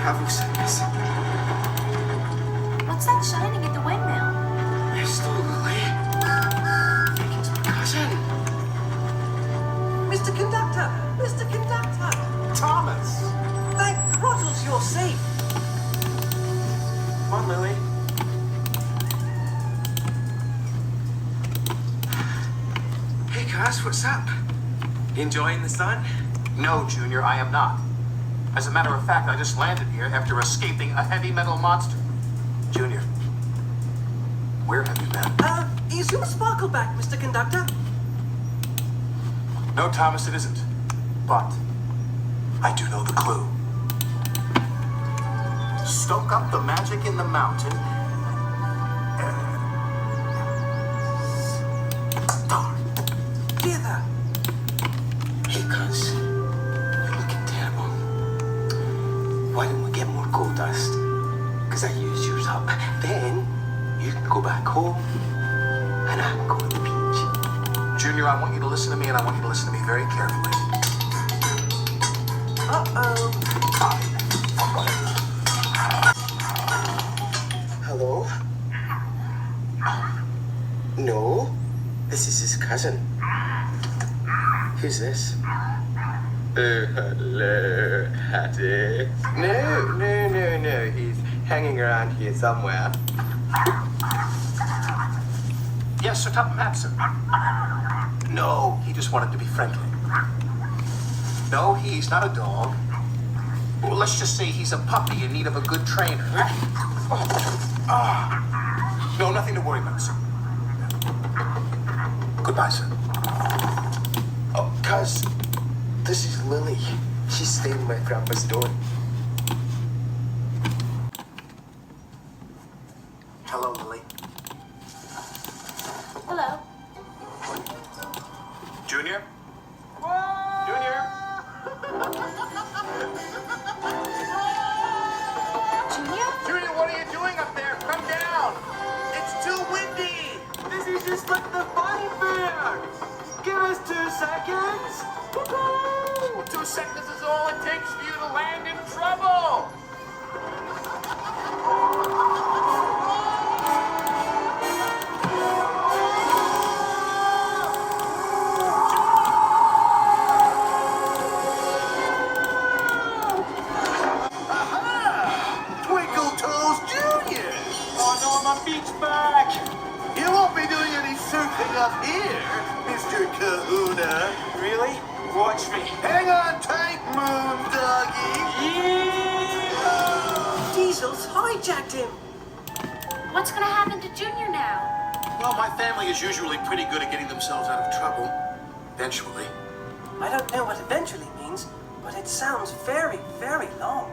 have you said this? What's that shining at the windmill? It's still Lily. I think it's my cousin. Mr. Conductor! Mr. Conductor! Thomas! Thank throttles you're safe! Come on, Lily. Hey, Gus, what's up? Enjoying the sun? No, Junior, I am not. As a matter of fact, I just landed here after escaping a heavy metal monster. Junior, where have you been? Is your sparkle back, Mr. Conductor? No, Thomas, it isn't. But I do know the clue. Stoke up the magic in the mountain. Darn. Dither. Hey, Gus. You're looking terrible. Why don't we get more gold dust? Because I used yours up. Then you can go back home and I can go to the beach. Junior, I want you to listen to me, and I want you to listen to me very carefully. Uh-oh. Hello? No, this is his cousin. Who's this? Hello, Hattie. No. He's hanging around here somewhere. Yes, Sir Topham Hampson. No, he just wanted to be friendly. No, he's not a dog. Well, let's just say he's a puppy in need of a good trainer. No, nothing to worry about, sir. Goodbye, sir. Oh, cuz, this is Lily. She's staying in my grandpa's door. Hello, Lily. Hello. Junior? Junior? Junior? Junior, what are you doing up there? Come down! It's too windy! This is just like the funny fair! Give us 2 seconds! Woo-hoo! 2 seconds is all it takes for you to land in trouble! You won't be doing any surfing up here, Mr. Kahuna. Really? Watch me. Hang on tight, Moon Doggy. Diesel's hijacked him! What's gonna happen to Junior now? Well, my family is usually pretty good at getting themselves out of trouble. Eventually. I don't know what eventually means, but it sounds very, very long.